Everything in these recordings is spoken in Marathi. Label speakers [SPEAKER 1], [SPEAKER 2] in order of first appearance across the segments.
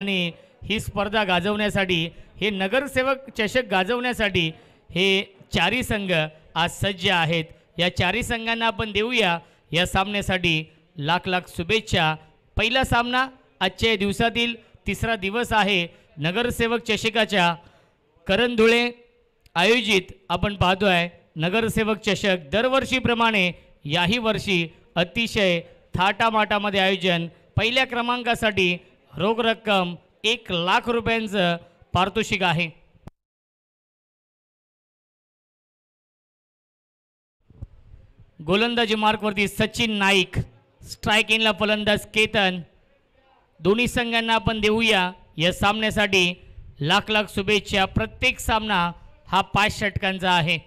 [SPEAKER 1] आणि ही स्पर्धा गाजवण्यासाठी हे नगरसेवक चषक गाजवण्यासाठी हे चारी संघ आज सज्ज आहेत. या चारी संघांना आपण देऊया या सामन्यासाठी लाख लाख शुभेच्छा. पहिला सामना आजच्या दिवसातील तिसरा दिवस आहे नगरसेवक चषकाच्या करंधुळे आयोजित. आपण पाहतोय नगरसेवक चषक दरवर्षीप्रमाणे याही वर्षी अतिशय थाटामाटामध्ये आयोजन. पहिल्या क्रमांकासाठी रोख रक्कम 1,00,000 रुपयांचं पारितोषिक आहे. गोलंदाजी मार्कवरती सचिन नाईक, स्ट्राईक इनला फलंदाज केतन. दोन्ही संघांना आपण देऊया या सामन्यासाठी लाख लाख शुभेच्छा. प्रत्येक सामना हा 5 षटकांचा आहे.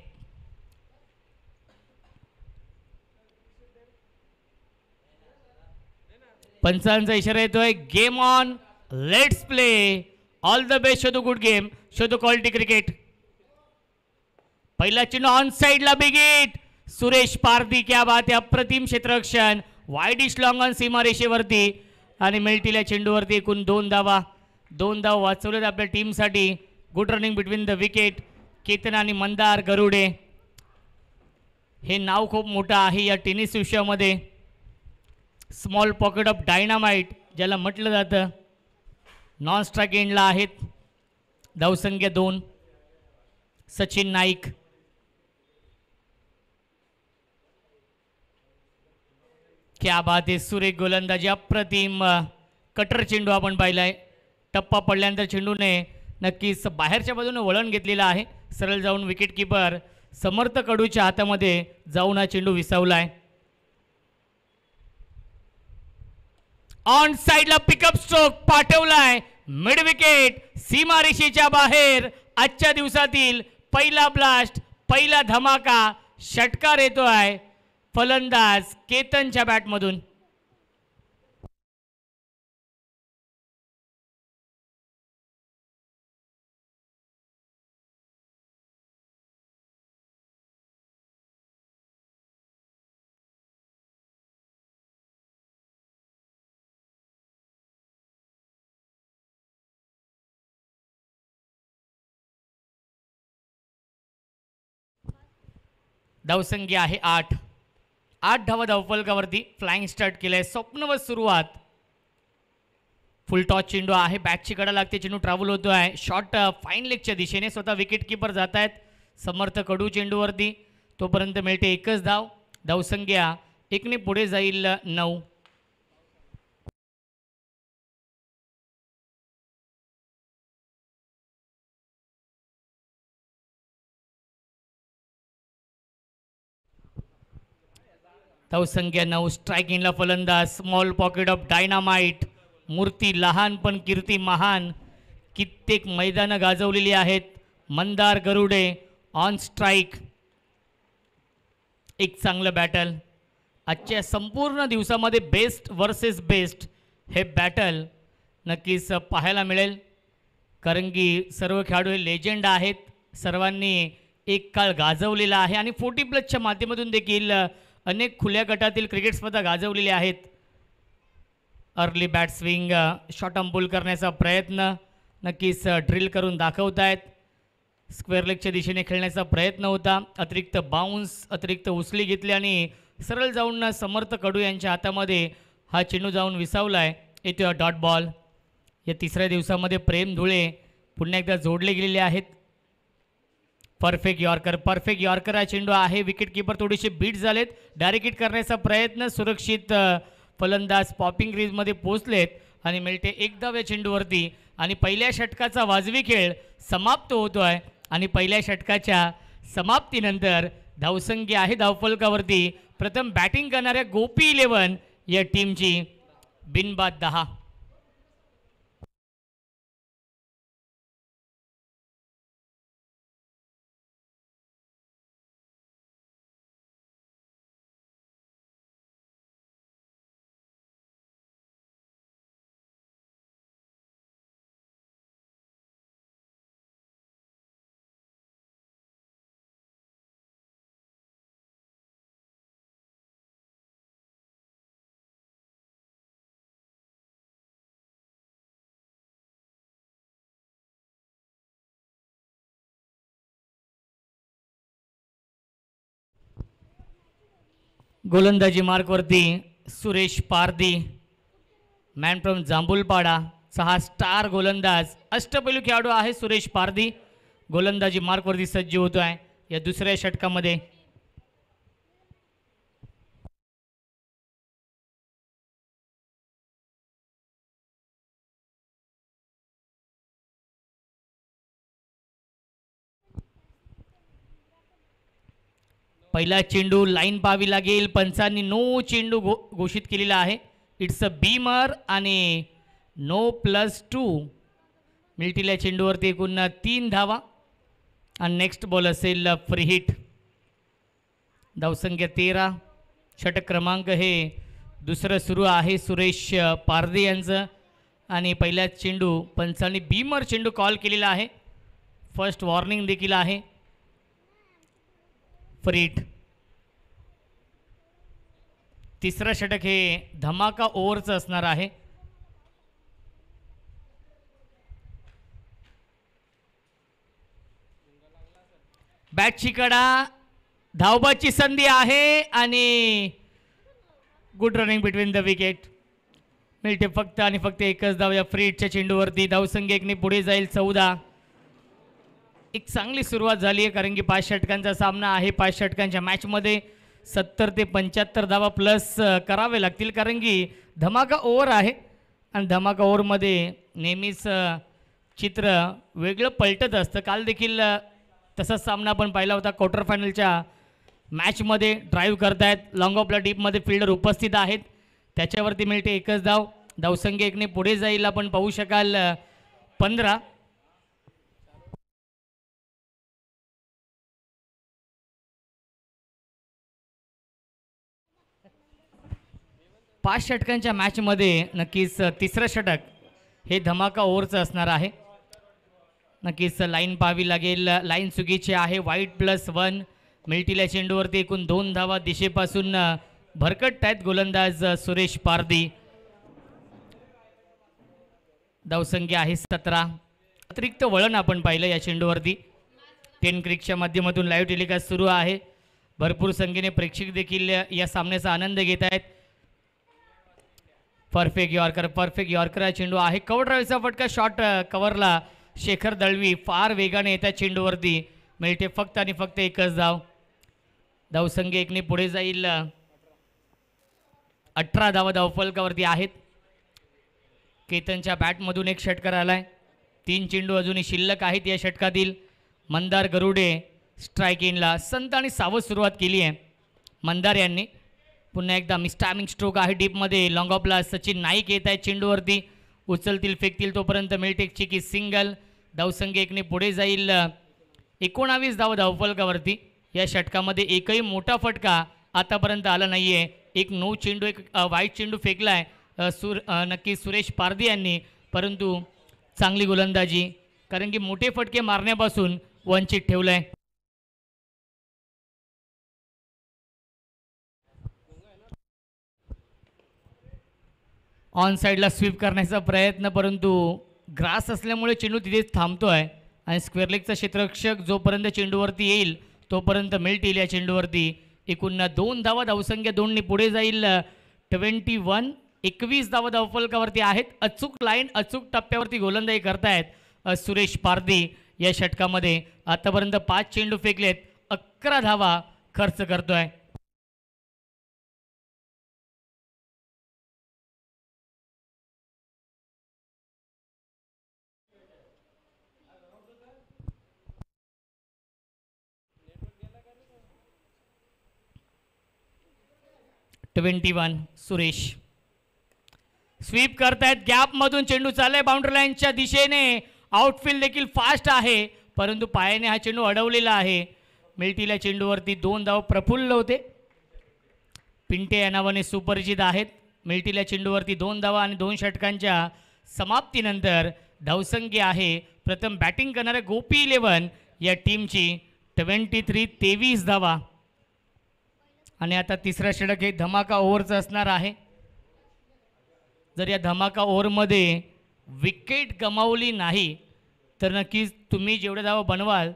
[SPEAKER 1] पंचांचा इशारा येतोय. Game on, let's play. All the best. Show the good game, show the quality cricket. पहिला चेंडू ऑन साइडला बिग हिट. सुरेश पारधी, क्या बात आहे. अप्रतिम क्षेत्ररक्षण. वाईडिश लॉंग ऑन सीमारेषेवरती आणि मिल्टीला चेंडूवरती एकूण 2 धावा. 2 धाव वाचवलेत आपल्या टीमसाठी. Good running between the wicket. Ketan आणि मंदार गरुडे हे नाव खूप मोठं आहे या टेनिस विश्वामध्ये. स्मॉल पॉकेट ऑफ डायनामाइट ज्याला म्हटलं जातं. नॉन स्ट्राईक एंडला आहेत. धावसंख्या 2. सचिन नाईक, क्या बात आहे. सुरेख गोलंदाजी, अप्रतिम कटर चेंडू आपण पाहिलाय. टप्पा पडल्यानंतर चेंडूने नक्कीच बाहेरच्या बाजूने वळण घेतलेलं आहे. सरळ जाऊन विकेट किपर समर्थ कडूच्या हातामध्ये जाऊन हा चेंडू विसावलाय. ऑन साइडला पिकअप स्ट्रोक पाठवलाय. मिड विकेट सीमारेषेच्या बाहेर. आजच्या दिवसातील पहिला ब्लास्ट, पहिला धमाका. षटकार येतोय फलंदाज केतनच्या बॅटमधून. धावसंख्या आहे 8. 8 धावा धावफलकावरती. फ्लाइंग स्टार्ट केलंय. स्वप्नवत सुरुवात. फुल टॉस चेंडू आहे. बॅटची कडा लागते. चेंडू ट्रॅव्हल होतोय. शॉट फाईन लेगच्या दिशेने. स्वतः विकेट किपर जात आहेत समर्थ कडू चेंडूवरती. तोपर्यंत मिळते 1च धाव. धावसंख्या 1ने पुढे जाईल 9. धावसंख्या 9. स्ट्राईक इनला फलंदाज स्मॉल पॉकेट ऑफ डायनामाइट. मूर्ती लहान पण कीर्ती महान. कित्येक मैदानं गाजवलेली आहेत. Mandar Garude on strike. एक चांगलं बॅटल. आजच्या संपूर्ण दिवसामध्ये बेस्ट वर्सेस बेस्ट हे बॅटल नक्कीच पाहायला मिळेल. कारण की सर्व खेळाडू हे लेजंड आहेत. सर्वांनी एक काळ गाजवलेला आहे आणि 40+ माध्यमातून देखील अनेक खुल्या गटातील क्रिकेट स्पर्धा गाजवलेल्या आहेत. Early bat swing, short arm pull करण्याचा प्रयत्न नक्कीच ड्रिल करून दाखवत आहेत. स्क्वेअर लेगच्या दिशेने खेळण्याचा प्रयत्न होता. अतिरिक्त बाउन्स, अतिरिक्त उचली घेतली आणि सरळ जाऊन समर्थ कडू यांच्या हातामध्ये हा चेंडू जाऊन विसावलाय. येतो डॉट बॉल. या तिसऱ्या दिवसामध्ये प्रेम धुळे पुन्हा एकदा जोडले गेलेले आहेत. परफेक्ट यॉर्कर, परफेक्ट यॉर्कर हा चेंडू आहे. विकेट किपर थोडेसे बीट झालेत. डायरेक्ट हिट करण्याचा प्रयत्न. सुरक्षित फलंदाज पॉपिंग क्रीजमध्ये पोहोचलेत आणि मिळते 1 धाव या चेंडूवरती. आणि पहिल्या षटकाचा वाजवी खेळ समाप्त होतोय. आणि पहिल्या षटकाच्या समाप्तीनंतर धावसंख्या आहे धावफलकावरती. प्रथम बॅटिंग करणाऱ्या गोपी 11 या टीमची बिनबाद 10. गोलंदाजी मार्कवरती Suresh Pardi, man from Jambhulpada, 6 star गोलंदाज, अष्टपैलू खेळाडू आहे सुरेश पारदी. गोलंदाजी मार्कवरती सज्ज होतो आहे या दुसऱ्या षटकामध्ये. पहिला चेंडू लाईन पाहावी लागेल. पंचांनी नो चेंडू घोषित केलेला आहे. इट्स अ बीमर आणि नो +2 मिळतील या चेंडूवरती. एकूण 3 धावा आणि नेक्स्ट बॉल असेल फ्री हिट. धावसंख्या 13. षटक क्रमांक हे दुसरं सुरू आहे सुरेश पारदी यांचं. आणि पहिल्या चेंडू पंचांनी बीमर चेंडू कॉल केलेला आहे. फर्स्ट वॉर्निंग देखील आहे. Free hit. तिसरं षटक हे धमाका ओव्हरचं असणार आहे. बॅटची कडा, धावबाची संधी आहे आणि good running between the wicket. मिळते फक्त आणि फक्त एकच धाव या फ्री हिटच्या चेंडूवरती. धावसंख्या 1ने पुढे जाईल 14. एक चांगली सुरुवात झाली आहे कारण की 5 षटकांचा सामना आहे. 5 षटकांच्या मॅचमध्ये 70 ते 75 धावा प्लस करावे लागतील कारण की धमाका ओव्हर आहे आणि धमाका ओव्हरमध्ये नेहमीच चित्र वेगळं पलटत असतं. काल देखील तसाच सामना आपण पाहिला होता. क्वार्टर फायनलच्या मॅचमध्ये ड्राईव्ह करतायत, लॉंग ऑफला डीपमध्ये फिल्डर उपस्थित आहेत, त्याच्यावरती मिळते एकच धाव. धावसंख्या 1ने पुढे जाईल. आपण पाहू शकाल 15. पाच षटकांच्या मॅचमध्ये नक्कीच तिसरं षटक हे धमाका ओव्हरचं असणार आहे. नक्कीच लाईन पाहावी लागेल. लाईन चुकीची आहे. वाईट +1 मिळतील या चेंडूवरती. एकूण 2 धावा दिशेपासून भरकटत आहेत गोलंदाज सुरेश पारदी. धावसंख्या आहे 17. अतिरिक्त वळण आपण पाहिलं या चेंडूवरती. 10 क्रिकच्या माध्यमातून लाईव्ह टेलिकास्ट सुरू आहे. भरपूर संख्येने प्रेक्षक देखील या सामन्याचा आनंद घेत आहेत. परफेक्ट यॉर्कर हा चेंडू आहे. कव्हर ड्राईव्हचा फटका, शॉट कव्हरला शेखर दळवी फार वेगाने येतात चेंडूवरती. मिळते फक्त आणि फक्त एकच धाव. धावसंख्या 1ने पुढे जाईल. 18 धावा धावफलकावरती आहेत. केतनच्या बॅटमधून एक षटकार आलाय. 3 चेंडू अजूनही शिल्लक आहेत या षटकातील. मंदार गरुडे स्ट्राईक इनला. संत आणि सावध सुरुवात केली आहे मंदार यांनी. पुन्हा एकदा मिस्टामिंग स्ट्रोक आहे डीपमध्ये. लॉंग ऑफला सचिन नाईक येत आहेत चेंडूवरती. उचलतील फेकतील तोपर्यंत मिळते एक चिकी सिंगल. धावसंख्या 1ने पुढे जाईल. 19 धावा धावफलकावरती. या षटकामध्ये एकही मोठा फटका आतापर्यंत आला नाही आहे. एक नो चेंडू, एक वाईट चेंडू फेकला आहे नक्की सुरेश पारदी यांनी, परंतु चांगली गोलंदाजी कारण की मोठे फटके मारण्यापासून वंचित ठेवलं आहे. ऑन साईडला स्वीप करण्याचा प्रयत्न, परंतु ग्रास असल्यामुळे चेंडू तिथेच थांबतो आहे आणि स्क्वेअर लेगचा क्षेत्ररक्षक जोपर्यंत चेंडूवरती येईल तोपर्यंत मिळतील या चेंडूवरती. एकूण 2 धावा. धावसंख्या 2ने पुढे जाईल. 21. 21 धावा धावफलकावरती आहेत. अचूक लाईन, अचूक टप्प्यावरती गोलंदाजी करतायत सुरेश पारदी. या षटकामध्ये आतापर्यंत 5 चेंडू फेकलेत. 11 धावा खर्च करतोय. सुरेश स्वीप करतायत. गॅपमधून चेंडू चाललाय बाउंड्री लाईनच्या दिशेने. आउटफील्ड देखील फास्ट आहे, परंतु पायाने हा चेंडू अडवलेला आहे. मिळतील या चेंडूवरती 2 धाव. प्रफुल्ल होते पिंटे या नावाने सुपरिचित आहेत. मिळतील या चेंडूवरती 2 धावा आणि 2 षटकांच्या समाप्तीनंतर धावसंख्या आहे प्रथम बॅटिंग करणाऱ्या गोपी 11 या टीमची 23 धावा. आणि आता तिसरा षटक हे धमाका ओव्हरचं असणार आहे. जर या धमाका ओव्हरमध्ये विकेट गमावली नाही तर नक्कीच तुम्ही जेवढ्या धावा बनवाल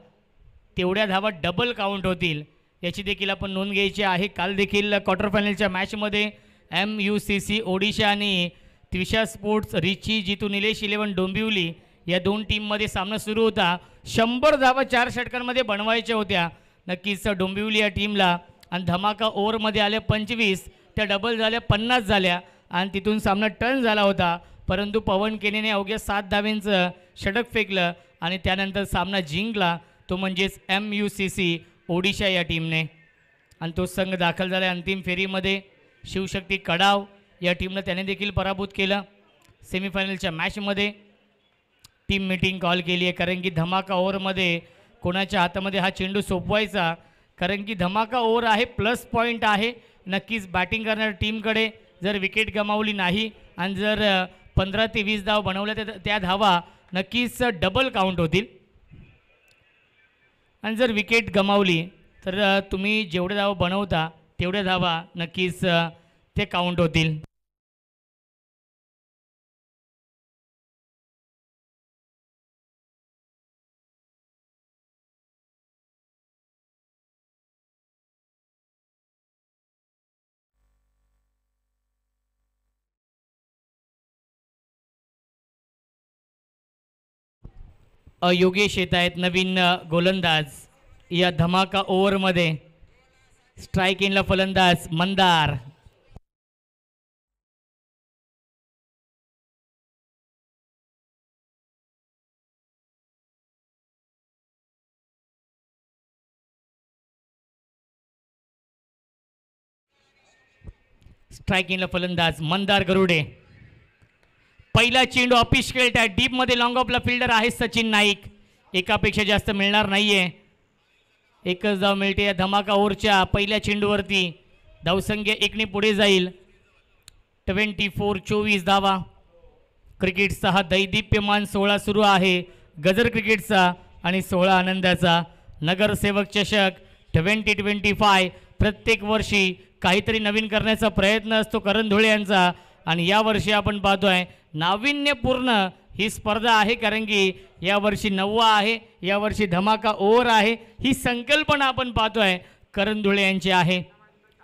[SPEAKER 1] तेवढ्या धावा डबल काउंट होतील. याची देखील आपण नोंद घ्यायची आहे. काल देखील क्वार्टर फायनलच्या मॅचमध्ये MUCC ओडिशा आणि त्विषा स्पोर्ट्स रिची जितू निलेश 11 डोंबिवली या दोन टीममध्ये सामना सुरू होता. 100 धावा 4 षटकांमध्ये बनवायच्या होत्या नक्कीच डोंबिवली या टीमला, आणि धमाका ओव्हरमध्ये आल्या 25, त्या डबल झाल्या 50 झाल्या आणि तिथून सामना टर्न झाला होता. परंतु पवन केनेने अवघ्या 7 धावेंचं षटक फेकलं आणि त्यानंतर सामना जिंकला, तो म्हणजेच MUCC ओडिशा या टीमने, आणि तो संघ दाखल झाला अंतिम फेरीमध्ये. शिवशक्ती कडाव या टीमला त्याने देखील पराभूत केलं. सेमीफायनलच्या मॅचमध्ये टीम मीटिंग कॉल केली आहे, कारण की धमाका ओव्हरमध्ये कोणाच्या हातामध्ये हा चेंडू सोपवायचा, कारण की धमाका ओव्हर आहे, प्लस पॉईंट आहे नक्कीच बॅटिंग करणाऱ्या टीमकडे. जर विकेट गमावली नाही आणि जर 15 ते 20 धाव बनवल्या तर त्या धावा नक्कीच डबल काउंट होतील, आणि जर विकेट गमावली तर तुम्ही जेवढे धावा बनवता तेवढ्या धावा नक्कीच ते काउंट होतील. योगेश येत आहेत नवीन गोलंदाज या धमाका ओव्हरमध्ये. स्ट्राईक इनला फलंदाज मंदार. स्ट्राईक इनला फलंदाज मंदार गरुडे. पहिला चेंडू ऑफिस खेळत आहे डीपमध्ये. लॉंग ऑफला फिल्डर आहे सचिन नाईक. एकापेक्षा जास्त मिळणार नाहीये, एकच धाव मिळते या धमाका ओव्हरच्या पहिल्या चेंडूवरती. धावसंख्या 1ने पुढे जाईल. 24 धावा. क्रिकेटचा हा दैदिप्यमान सोहळा सुरू आहे, गजर क्रिकेटचा आणि सोहळा आनंदाचा. नगरसेवक चषक 2025 प्रत्येक वर्षी काहीतरी नवीन करण्याचा प्रयत्न असतो करण धुळे यांचा, आणि यावर्षी आपण पाहतोय नाविन्यपूर्ण ही स्पर्धा आहे, कारण की यावर्षी 9वा आहे, यावर्षी धमाका ओव्हर आहे. ही संकल्पना आपण पाहतोय करण धुळे यांची आहे.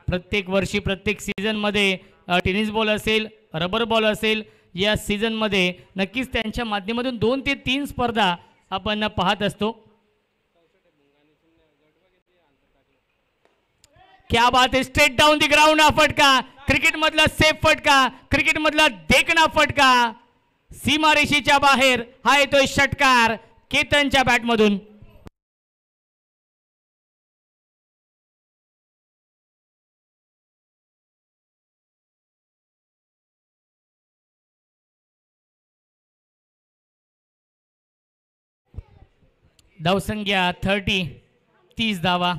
[SPEAKER 1] प्रत्येक वर्षी प्रत्येक सीझनमध्ये टेनिस बॉल असेल, रबर बॉल असेल, या सीझनमध्ये नक्कीच त्यांच्या माध्यमातून 2 ते 3 स्पर्धा आपण पाहत असतो. क्या बात है, स्ट्रेट डाउन दी ग्राउंड हा फटका, क्रिकेट मधला सेफ फटका, क्रिकेट मधला देखना फटका. सीमारेषेच्या बाहेर हा येतोय षटकार केतनच्या बॅटमधून. धावसंख्या 30 धावा.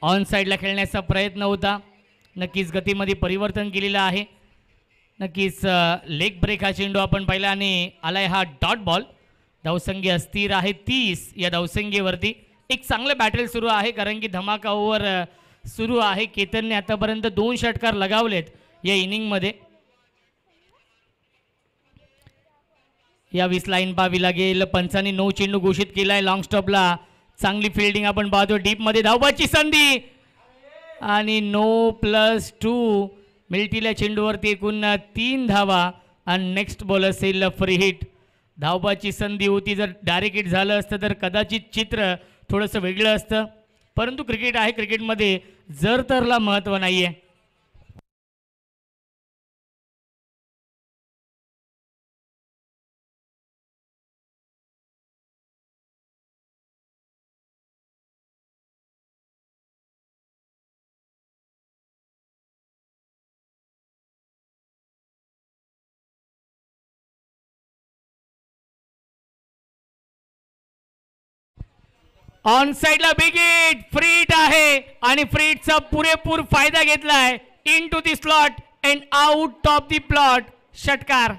[SPEAKER 1] ऑन साईडला खेळण्याचा प्रयत्न होता, नक्कीच गतीमध्ये परिवर्तन केलेलं आहे. नक्कीच लेग ब्रेक हा चेंडू आपण पाहिला आणि आलाय हा डॉट बॉल. धावसंख्या स्थिर आहे 30 या धावसंख्येवरती. एक चांगलं बॅटल सुरू आहे, कारण की धमाका ओव्हर सुरू आहे. केतनने आतापर्यंत 2 षटकार लगावलेत या इनिंगमध्ये. या 20 लाईन पाहावी लागेल. पंचांनी 9 चेंडू घोषित केलाय. लॉंग स्टॉपला चांगली फिल्डिंग आपण पाहतो. डीपमध्ये धावबाची संधी आणि 9+2 मिल्टीला चेंडूवरती एकूण 3 धावा आणि नेक्स्ट बॉल असेल फ्री हिट. धावबाची संधी होती, जर डायरेक्ट हिट झालं असतं तर कदाचित चित्र थोडंसं वेगळं असतं, परंतु क्रिकेट आहे, क्रिकेटमध्ये जर तरला महत्त्व नाही आहे. ऑन साइडला बिग हिट, फ्री हिट आहे आणि फ्री हिटचा पुरेपूर फायदा घेतलाय. Into the slot and out of the plot. षटकार.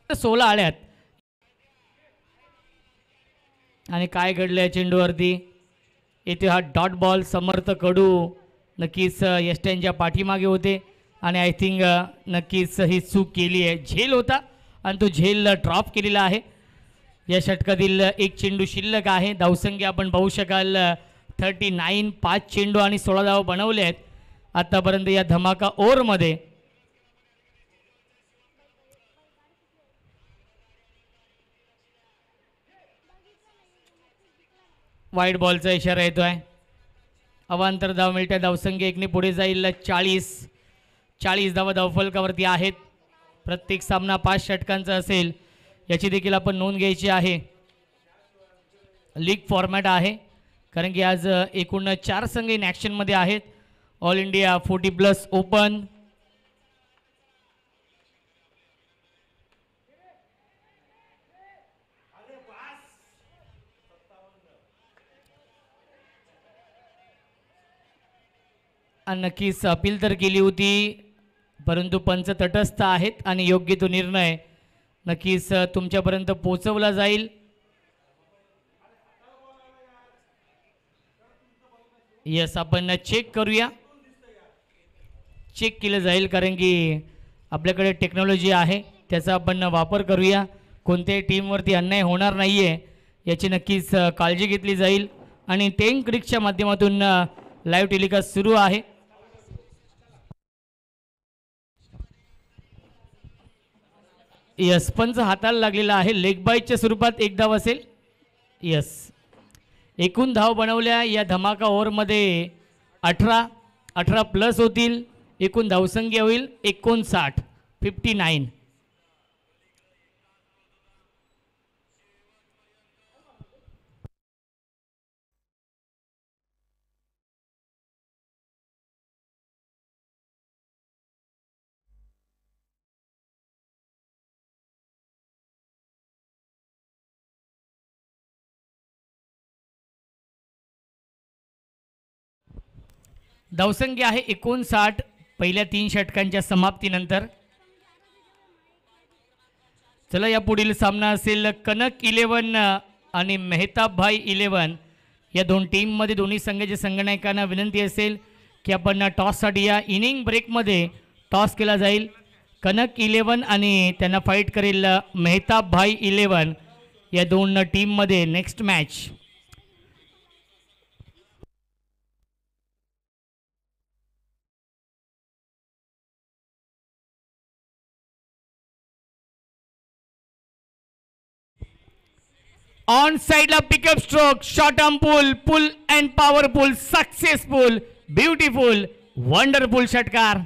[SPEAKER 1] 16 आल्यात. आणि काय घडलं या चेंडूवरती? येथे हा डॉट बॉल. समर्थ कडू नक्कीच यष्ट्यांच्या पाठीमागे होते आणि आय थिंक नक्कीच ही चूक केली आहे. झेल होता आणि तो झेल ड्रॉप केलेला आहे. या षटकातील एक चेंडू शिल्लक आहे. धावसंख्या आपण पाहू शकाल 39. 5 चेंडू आणि 16 धाव बनवले आहेत आतापर्यंत या धमाका ओव्हरमध्ये. वाईट बॉलचा इशारा येतोय. अवांतर धाव मिळते. धावसंख्या 1ने पुढे जाईल. 40 धावा धावफलकावरती आहेत. प्रत्येक सामना 5 षटकांचा असेल याची देखील आपण नोंद घ्यायची आहे. लीग फॉर्मॅट आहे कारण की आज एकूण 4 संघ इन ॲक्शनमध्ये आहेत. All India 40+ open. नक्कीच अपील तर केली होती परंतु पंच तटस्थ आहेत आणि योग्य तो निर्णय नक्कीच तुमच्यापर्यंत पोहोचवला जाईल. यस, आपण चेक करूया. चेक केलं जाईल कारण की आपल्याकडे टेक्नॉलॉजी आहे त्याचा आपण वापर करूया. कोणत्याही टीमवरती अन्याय होणार नाही आहे याची नक्कीच काळजी घेतली जाईल. आणि 10 क्रिकच्या माध्यमातून लाईव्ह टेलिकास्ट सुरू आहे. यस, पंच हाताला लागलेला आहे. लेग बाईटच्या स्वरूपात एक धाव असेल. यस, एकूण धाव बनवल्या या धमाका ओव्हरमध्ये 18+ होतील. एकूण धावसंख्या होईल 59. 59. धावसंख्या आहे 59 पहिल्या 3 षटकांच्या समाप्तीनंतर. चला, या पुढील सामना असेल कनक 11 आणि मेहताब भाई 11 या दोन टीममध्ये. दोन्ही संघाच्या संघनायकांना विनंती असेल की आपण टॉससाठी या इनिंग ब्रेकमध्ये टॉस केला जाईल. कनक 11 आणि त्यांना फाईट करेल मेहताब भाई 11 या दोन टीममध्ये नेक्स्ट मॅच. ऑन साइडला pick up stroke, short arm pull and powerful, successful, beautiful, wonderful षटकार.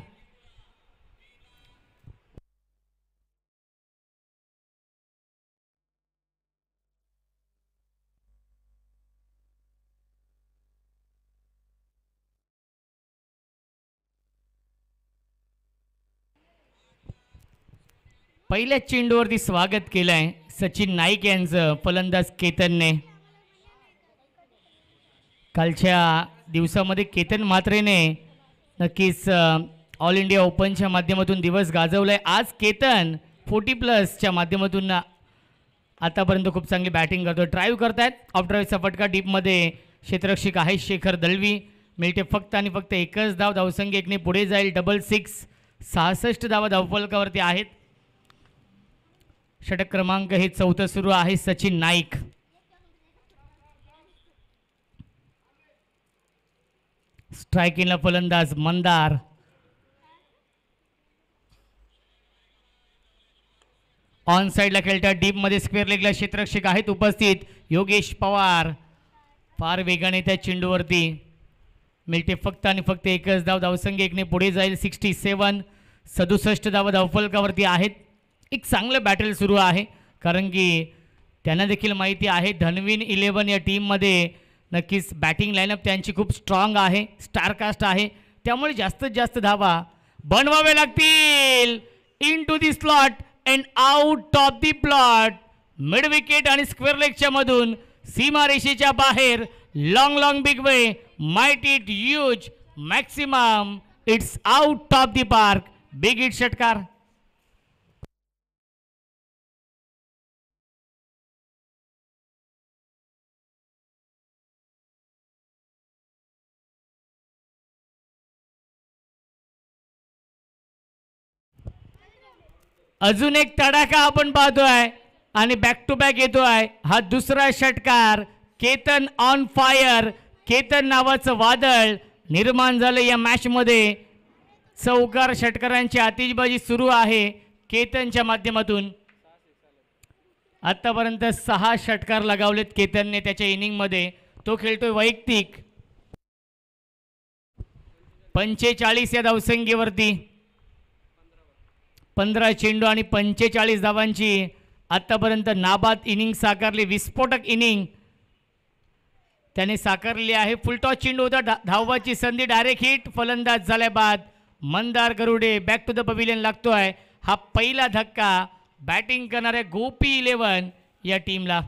[SPEAKER 1] पहिल्या चेंडूवरती स्वागत केलंय सचिन नाईक यांचं फलंदाज केतनने. कालच्या दिवसामध्ये केतन म्हात्रेने नक्कीच ऑल इंडिया ओपनच्या माध्यमातून दिवस गाजवलाय. आज केतन 40+च्या माध्यमातून आतापर्यंत खूप चांगली बॅटिंग करतो. ड्राईव्ह करतायत. ऑफ ड्राईव्हचा फटका डीपमध्ये क्षेत्ररक्षक आहे शेखर दळवी. मिळते फक्त आणि फक्त एकच धाव. धावसंख्या 1ने पुढे जाईल. 66. 66 धावा धावफलकावरती आहेत. षटक क्रमांक हे 4थं सुरू आहे. सचिन नाईक. स्ट्रायकिंगला फलंदाज मंदार. ऑन साइडला खेळतात. डीपमध्ये स्क्वेअर लेगला क्षेत्ररक्षक आहेत उपस्थित. योगेश पवार फार वेगाने त्या चेंडूवरती. मिळते फक्त आणि फक्त एकच धाव. धावसंख्या 1ने पुढे जाईल. 67. 67 धावा धावफलकावरती आहेत. एक चांगलं बॅटल सुरू आहे कारण की त्यांना देखील माहिती आहे धनवीन 11 या टीममध्ये नक्कीच बॅटिंग लाईनअप त्यांची खूप स्ट्रॉंग आहे, स्टारकास्ट आहे. त्यामुळे जास्तीत जास्त धावा बनवावे लागतील. Into the slot and out of the plot. Mid wicket आणि स्क्वेअर लेगच्या मधून सीमारेषेच्या बाहेर. Long big way, might it huge, maximum. It's out of the park. Big hit षटकार. अजून एक तडाखा आपण पाहतोय आणि बॅक टू बॅक येतोय. हा दुसरा षटकार. Ketan on fire. केतन नावाचं वादळ निर्माण झालं या मॅच मध्ये. चौकार षटकारांची आतिषबाजी सुरू आहे केतनच्या माध्यमातून. आतापर्यंत 6 षटकार लगावलेत केतनने त्याच्या इनिंग मध्ये. तो खेळतोय वैयक्तिक. 45 या धावसंख्येवरती. 15 चेंडू आणि 45 धावांची आतापर्यंत नाबाद इनिंग साकारली. विस्फोटक इनिंग त्याने साकारली आहे. फुलटॉस चेंडू होता. धावाची संधी. Direct hit. फलंदाज झाल्या बाद Mandar Garude. Back to the pavilion लागतोय. हा पहिला धक्का बॅटिंग करणाऱ्या गोपी 11 या टीमला.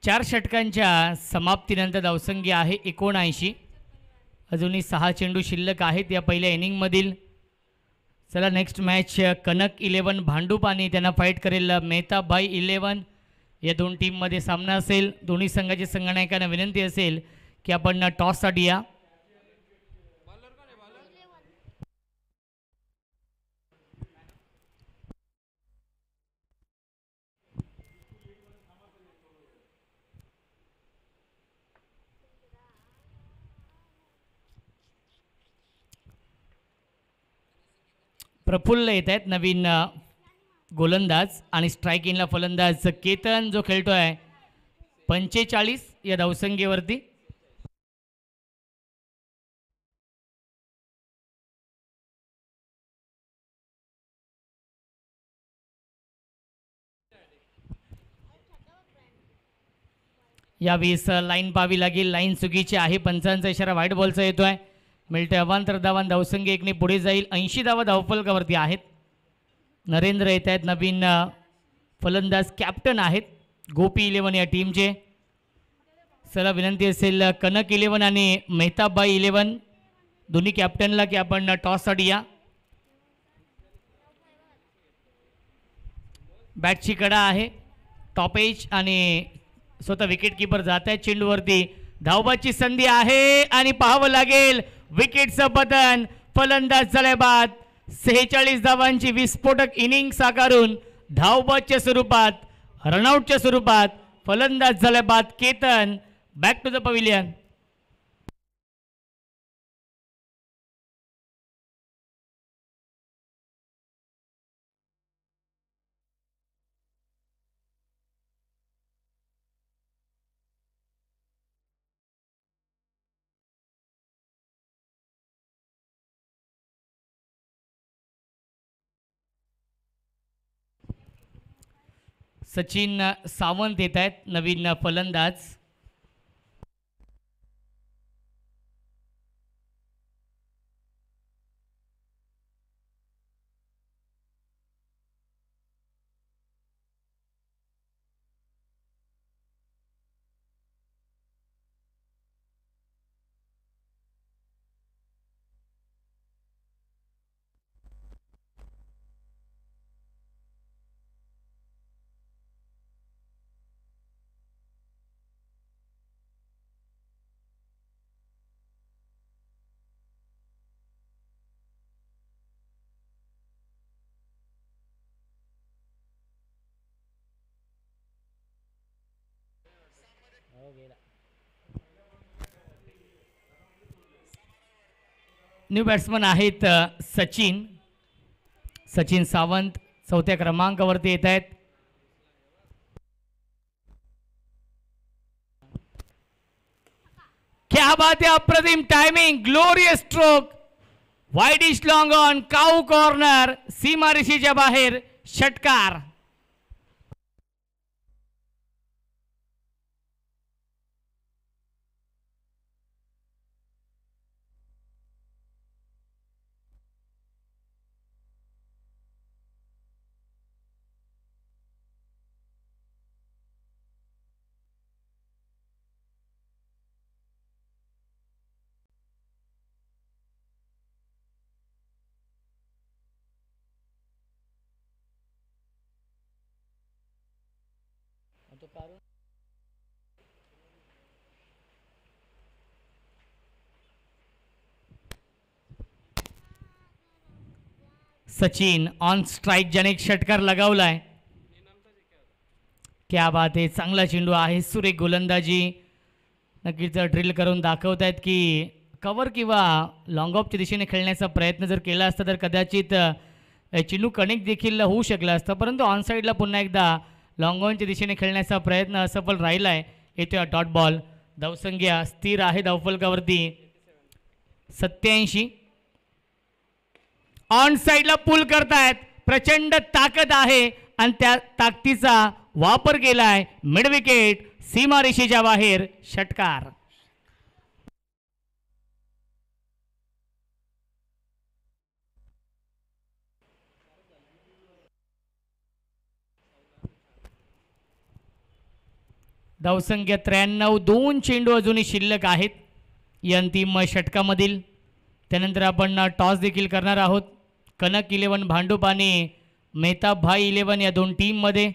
[SPEAKER 1] चार षटकांच्या समाप्तीनंतर धावसंख्या आहे 79. अजूनही 6 चेंडू शिल्लक आहेत या पहिल्या इनिंगमधील. चला नेक्स्ट मॅच कनक 11 भांडूपानी त्यांना फाईट करेल मेहता भाई 11. या दोन टीममध्ये सामना असेल. दोन्ही संघाच्या संघनायकांना विनंती असेल की आपण टॉससाठी या. प्रफुल्ल येत आहेत नवीन गोलंदाज आणि स्ट्राईक इनला फलंदाज केतन जो खेळतोय 45 या धावसंख्येवरती. यावेळेस लाईन पाहावी लागेल. लाईन चुकीची आहे. पंचांचा इशारा व्हाईट बॉलचा येतोय. मिळते अवांतर धावान. धावसंख्या 1ने पुढे जाईल. 80 धावा धावफलकावरती आहेत. नरेंद्र येत आहेत नवीन फलंदाज. कॅप्टन आहेत गोपी 11 या टीमचे. चला विनंती असेल कनक 11 आणि मेहताबाई 11 दोन्ही कॅप्टनला की आपण टॉससाठी या. बॅटची कडा आहे. टॉप एज आणि स्वतः विकेट किपर जात आहेत चेंडूवरती. धावबाची संधी आहे आणि पाहावं लागेल विकेटचं पतन. फलंदाज झाल्या बाद. 46 धावांची विस्फोटक इनिंग साकारून धावबाच्या स्वरूपात रनआउटच्या स्वरूपात फलंदाज झाल्या बाद Ketan. Back to the pavilion. Sachin Sawant येत आहेत नवीन फलंदाज. न्यू बॅट्समन आहेत सचिन सावंत 4थ्या क्रमांकावरती येत आहेत. क्या बात है, अप्रतिम timing, glorious stroke, widish long on, cow corner, सीमा रेषेच्या बाहेर षटकार. सचिन ऑन स्ट्राइक, ज्याने एक षटकार लगावलाय. क्या बात आहे, चांगला चेंडू आहे, सुरेख गोलंदाजी. नक्कीच ड्रिल करून दाखवत आहेत की कव्हर किंवा लॉंग ऑफच्या दिशेने खेळण्याचा प्रयत्न जर केला असता तर कदाचित चेंडू कनेक्ट देखील होऊ शकला असता, परंतु ऑन साईडला पुन्हा एकदा लॉंग ऑनच्या दिशेने खेळण्याचा प्रयत्न असफल राहिला आहे. येतोय डॉट बॉल. धावसंख्या स्थिर आहे धावफलकावरती 87. ऑन साईडला पुल करतायत, प्रचंड ताकद आहे आणि त्या ताकदीचा वापर केलाय. मिड विकेट, सीमा रेषेच्या बाहेर षटकार. धावसंख्या 93. 2 चेंडू अजूनही शिल्लक आहेत या अंतिम षटकामधील. त्यानंतर आपण टॉस देखील करणार आहोत. कनक 11 भांडूप आणि मेहताब भाई 11 या दोन टीममध्ये.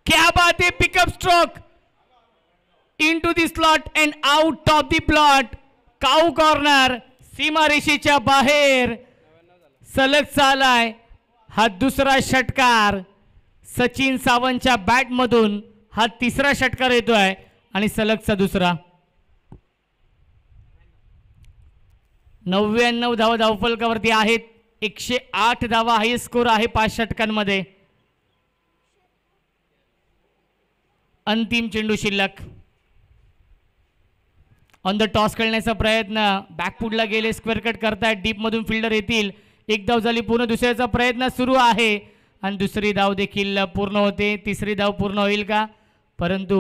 [SPEAKER 1] क्या बात है, pick up stroke into the slot and out of the plot. Cow corner, सीमा रेषेच्या बाहेर सलग चालाय. हा दुसरा षटकार सचिन सावंतच्या बॅटमधून, हा तिसरा षटकार येतोय आणि सलगचा दुसरा. 99 धावा धावफलकावरती आहेत. 108 धावा हायस्ट स्कोर आहे 5 षटकांमध्ये. अंतिम चेंडू शिल्लक. ऑन द टॉस खेळण्याचा प्रयत्न, बॅकफुटला गेले, स्क्वेअर कट करतायत, डीप मधून फिल्डर येतील. एक धाव झाली पूर्ण, दुसऱ्याचा प्रयत्न सुरू आहे आणि दुसरी धाव देखील पूर्ण होते. तिसरी धाव पूर्ण होईल का, परंतु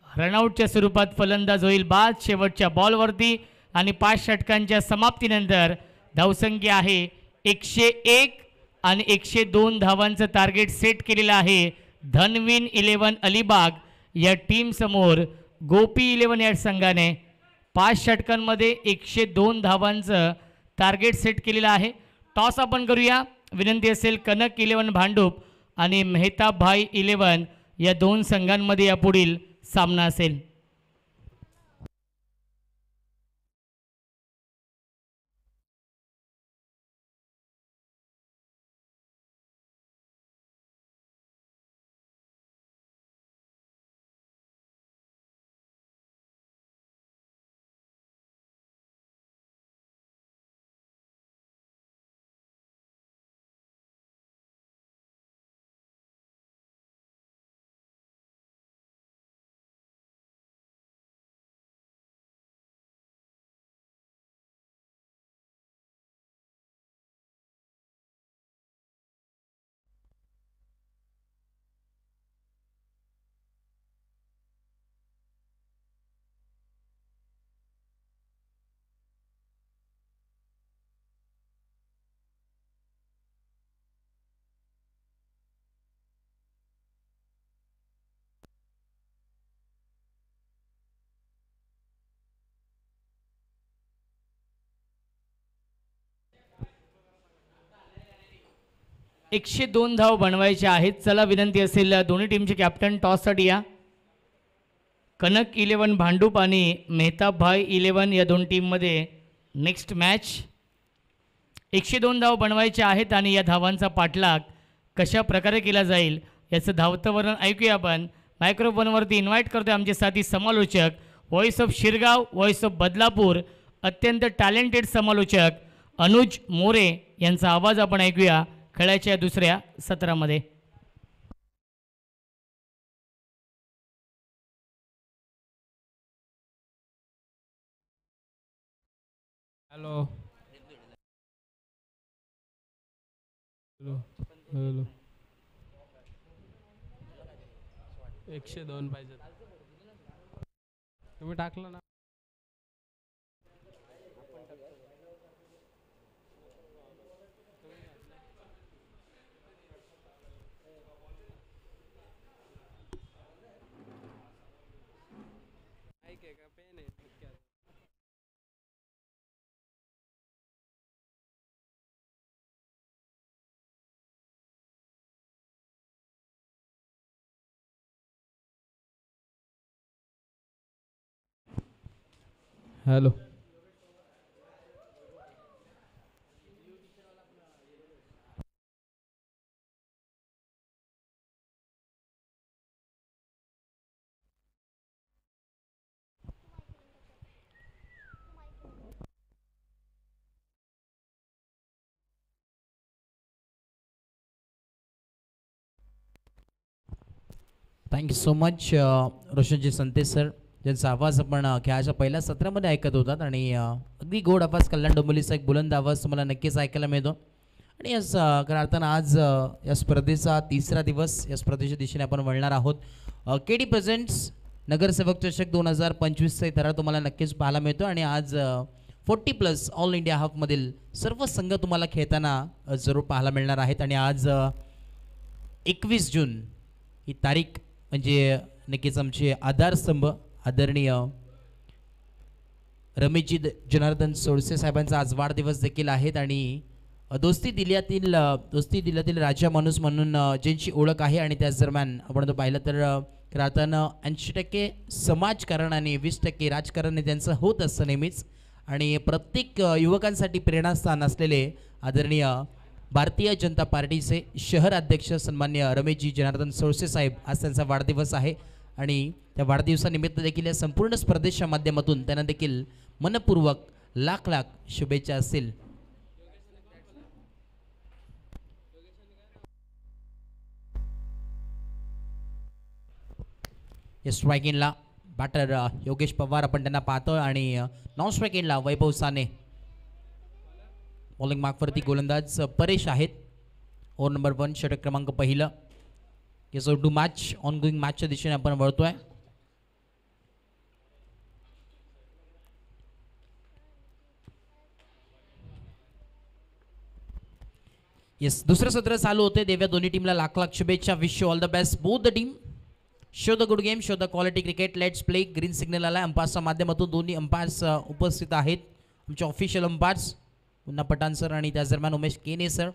[SPEAKER 1] रनआउटच्या स्वरूपात फलंदाज होईल बाद शेवटच्या बॉलवरती. आणि 5 षटकांच्या समाप्तीनंतर धावसंख्या आहे 101 आणि 102 धावांचं टार्गेट सेट केलेलं आहे धनविन 11 अलिबाग या टीम समोर. गोपी 11 या संघाने 5 षटकांमध्ये 102 धावांचं टार्गेट सेट केलेलं आहे. टॉस आपण करूया. विनंती असेल कनक 11 भांडूप आणि मेहताब भाई 11 या दोन संघांमध्ये यापुढील सामना असेल. एकशे 2 धाव बनवायचे आहेत. चला विनंती असेल दोन्ही टीमचे कॅप्टन टॉससाठी या. कनक 11 भांडूप आणि मेहताब भाई 11 या दोन टीममध्ये नेक्स्ट मॅच. 102 धाव बनवायचे आहेत आणि या धावांचा पाठलाग कशा प्रकारे केला जाईल याचं धावतं वर्णन ऐकूया आपण. मायक्रोफोनवरती इन्व्हाइट करतोय आमचे साथी समालोचक, voice of Shirgaon, voice of Badlapur, अत्यंत टॅलेंटेड समालोचक अनुज मोरे यांचा आवाज आपण ऐकूया खेळाच्या दुसऱ्या सत्रामध्ये.
[SPEAKER 2] हॅलो हॅलो 102 पाहिजे तुम्ही टाकलं ना. Hello
[SPEAKER 3] thank you so much Roshanji संते sir, ज्यांचा आवाज आपण खेळाच्या पहिल्या सत्रामध्ये ऐकत होतात आणि अगदी गोड आवाज, कल्याण डोंबिवलीचा एक बुलंद आवाज तुम्हाला नक्कीच ऐकायला मिळतो. आणि याच खरं अर्थानं आज या स्पर्धेचा तिसरा दिवस, या स्पर्धेच्या दिशेने आपण वळणार आहोत. के डी प्रेझेंट्स नगरसेवक चषक 2025चा इथारा तुम्हाला नक्कीच पाहायला मिळतो. आणि आज 40+ ऑल इंडिया हाफमधील सर्व संघ तुम्हाला खेळताना जरूर पाहायला मिळणार आहेत. आणि आज 21 जून ही तारीख म्हणजे नक्कीच आमचे आधारस्तंभ आदरणीय रमेशजी जनार्दन सोळसे साहेबांचा आज वाढदिवस देखील आहेत. आणि दोस्ती दिल्यातील राजा माणूस म्हणून ज्यांची ओळख आहे. आणि त्याच दरम्यान आपण जर पाहिलं तर राहताना 80% समाजकारण आणि 20% राजकारण हे त्यांचं होत असतं नेहमीच. आणि प्रत्येक युवकांसाठी प्रेरणास्थान असलेले आदरणीय भारतीय जनता पार्टीचे शहर अध्यक्ष सन्मान्य रमेशजी जनार्दन सोळसे साहेब, आज त्यांचा वाढदिवस आहे. आणि त्या वाढदिवसानिमित्त देखील या संपूर्ण स्पर्धेच्या माध्यमातून त्यांना देखील मनपूर्वक लाख लाख शुभेच्छा असतील. स्ट्रायकिंगला बॅटर योगेश पवार आपण त्यांना पाहतोय. आणि नॉन स्ट्रायकिंगला वैभव साने, बॉलिंग मार्कवरती गोलंदाज परेश आहेत. ओव्हर नंबर 1 षटक क्रमांक पहिलं. येसो टू मॅच ऑनगोईंग मॅचच्या दिशेने आपण वळतोय. येस, दुसरं सत्र चालू होते. देव्या दोन्ही टीमला लाख लाख शुभेच्छा. Wish you all the best both the team. Show the good game, show the quality cricket, let's play. Green signal आला अंपायर्सच्या माध्यमातून. दोन्ही अंपायर्स उपस्थित आहेत, आमचे ऑफिशियल अंपायर्स पुन्हा पठाण सर आणि त्याच दरम्यान उमेश केने सर.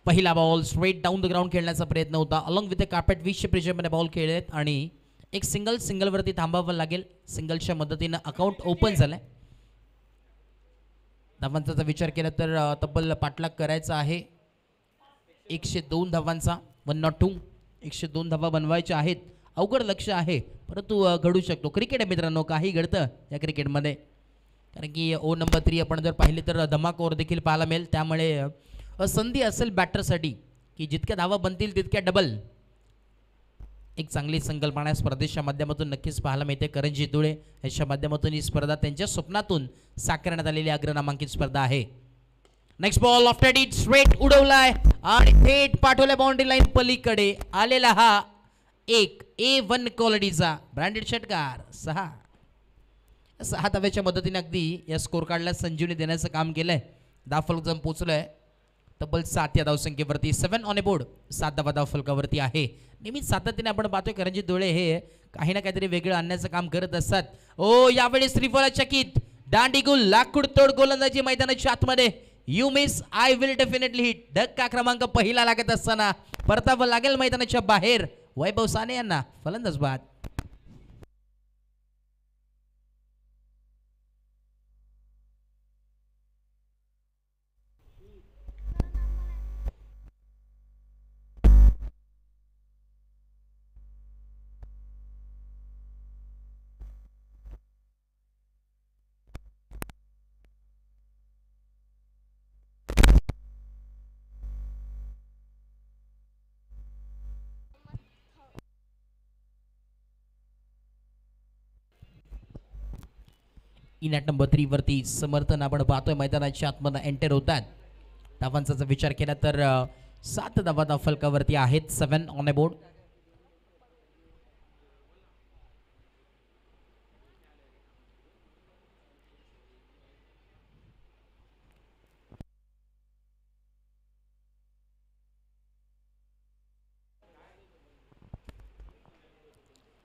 [SPEAKER 3] पहिला ball straight down the ground खेळण्याचा प्रयत्न होता. अलॉंग विथ द कार्पेट 20 प्रेशरमध्ये बॉल खेळलेत. आणि एक सिंगलवरती थांबावं लागेल. सिंगलच्या मदतीनं अकाउंट ओपन झालंय. धावांचा विचार केला तर तब्बल पाठलाग करायचा आहे 102 धावांचा. 102 102 धावा बनवायच्या आहेत. अवघड लक्ष आहे, परंतु घडू शकतो. क्रिकेट आहे मित्रांनो, काही घडतं या क्रिकेटमध्ये. कारण की ओ नंबर 3 आपण जर पाहिले तर धमाक ओव्हर देखील पाहायला मिळेल. त्यामुळे संधी असेल बॅटरसाठी की जितक्या धावा बनतील तितक्या डबल. एक चांगली संकल्पना स्पर्धेच्या माध्यमातून नक्कीच पाहायला मिळते. करणजीत धुळे याच्या माध्यमातून ही स्पर्धा त्यांच्या स्वप्नातून साकारण्यात आलेली अग्रनामांकित स्पर्धा आहे. Next ball after it straight उडवलाय आणि थेट पाठवलाय बाउंड्री लाईन पलीकडे. आलेला हा एक A1 क्वालिटीचा ब्रँडेड षटकार. 6 धाव्याच्या मदतीने अगदी या स्कोर कार्डला संजीवनी देण्याचं काम केलंय. धावफलक जम पोचलोय तब्बल 7 या धावसंख्येवरती. 7 ऑन ए बोर्ड, 7 धावा धावफलकावरती आहे. नेहमीच सातत्याने आपण पाहतोय करणजीत धुळे हे काही ना काहीतरी वेगळं आणण्याचं काम करत असतात. ओ यावेळी श्रीफला चकित दांडीगुल लाकूड तोड गोलंदाजी मैदानाच्या आतमध्ये. You miss I will definitely hit. धक्का क्रमांक पहिला लागत असताना परतावं लागेल मैदानाच्या बाहेर. वैभव साने यांना फलंदाज बाद. इन ॲट नंबर 3 वरती समर्थन आपण पाहतोय मैदानाच्या आतमध्ये एंटर होतात. धावांचा जर विचार केला तर 7 धावा धाव फलकावरती आहेत. 7 ऑन अ बोर्ड.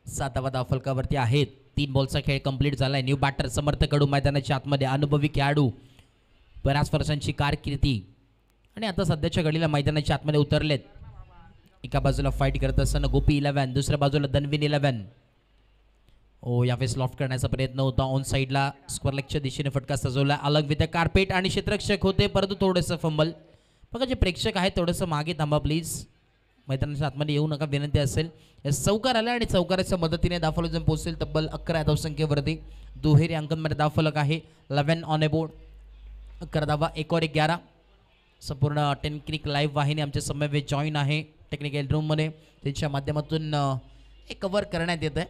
[SPEAKER 3] सात धावा धाव फलकावरती आहेत. 3 बॉलचा खेळ कंप्लीट झालाय. न्यू बॅटर समर्थकडू मैदानाच्या आतमध्ये अनुभवी खेळाडू, बऱ्याच वर्षांची कारकिर्दी आणि आता सध्याच्या घडीला मैदानाच्या आतमध्ये उतरलेत. एका बाजूला फाईट करत असताना गोपी 11, दुसऱ्या बाजूला धनवीन 11. यावेळेस लॉफ्ट करण्याचा प्रयत्न होता. ऑन साईडला स्क्वेअर लेगच्या दिशेने फटका सजवला अलग विथ कार्पेट आणि क्षेत्ररक्षक होते परंतु थोडंसं फंबल. बघा जे प्रेक्षक आहेत थोडंसं मागे थांबा प्लीज. मैदानाच्या आतमध्ये येऊ नका विनंती असेल. चौकार आला आणि चौकाराच्या मदतीने धावफलक जण पोहोचेल तब्बल 11 धावसंख्येवरती. दुहेरी अंकांमध्ये धावफलक आहे. 11 ऑन अ बोर्ड. 11 धावा 1 और 11. संपूर्ण टेक्निक लाईव्ह वाहिनी आमच्या समवेत जॉईन आहे टेक्निकल रूममध्ये. त्यांच्या माध्यमातून एक कव्हर करण्यात येत आहे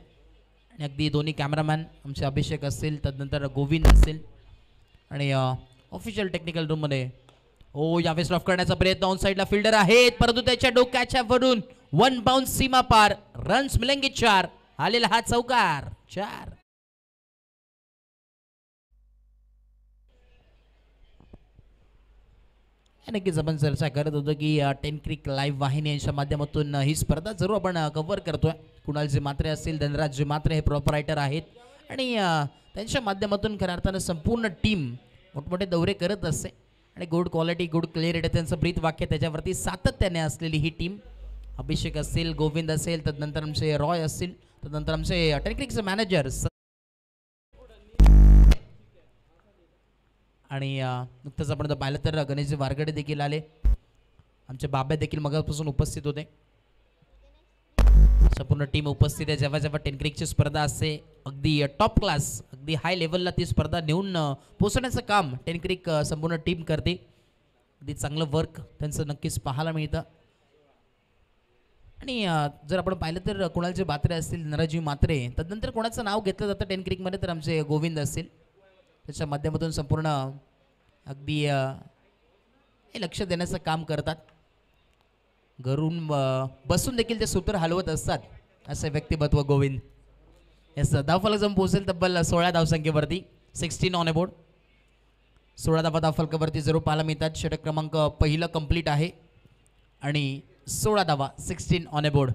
[SPEAKER 3] आणि अगदी दोन्ही कॅमेरामॅन आमचे अभिषेक असतील, तदनंतर गोविंद असेल आणि ऑफिशियल टेक्निकल रूममध्ये यावेळेस लॉफ्ट करण्याचा प्रयत्न. ऑन साईडला फिल्डर आहेत परंतु त्याच्या डोक्याच्या वरून 1 बाउन्स सीमा पार. रन्स मिलेंगे 4. आलेला हा चौकार 4. नक्कीच आपण चर्चा करत होतो की टेक्निक लाईव्ह वाहिनी यांच्या माध्यमातून ही स्पर्धा जरूर आपण कव्हर करतोय. कुणालजी म्हात्रे असतील, धनराजजी म्हात्रे हे प्रॉपरायटर आहेत आणि त्यांच्या माध्यमातून खऱ्या अर्थानं संपूर्ण टीम मोठमोठे दौरे करत असते आणि गुड क्वालिटी गुड क्लिअरिटी त्यांचं ब्रीथ वाक्य त्याच्यावरती सातत्याने असलेली ही टीम. अभिषेक असतील, गोविंद असेल, तदनंतर आमचे रॉय असतील, तदनंतर आमचे टेक्निकचे मॅनेजर आणि नुकतंच आपण पाहिलं तर गणेशजी वारगडे देखील आले. आमचे बाबा देखील मगापासून उपस्थित होते. संपूर्ण टीम उपस्थित आहे. जेव्हा जेव्हा टेनक्रिकची स्पर्धा असते अगदी टॉप क्लास अगदी हाय लेवलला ती स्पर्धा नेऊन पोचवण्याचं काम टेनक्रिक संपूर्ण टीम करते. अगदी चांगलं वर्क त्यांचं नक्कीच पाहायला मिळतं. आणि जर आपण पाहिलं तर कुणालचे म्हात्रे असतील, नराजी म्हात्रे, तदनंतर कोणाचं नाव घेतलं जातं टेनक्रिकमध्ये तर आमचे गोविंद असतील. त्याच्या माध्यमातून संपूर्ण अगदी हे लक्ष देण्याचं काम करतात. घरून बसून देखील ते सूत्र हलवत असतात असे व्यक्तिमत्व गोविंद. यास धावफलक जम पोहोचेल तब्बल 16 धावसंख्येवरती. 16 ऑन अ बोर्ड. 16 धावा धावफलकावरती जरूर पाहायला मिळतात. षटक क्रमांक पहिलं कंप्लीट आहे आणि 16 धावा 16 ऑन अ बोर्ड.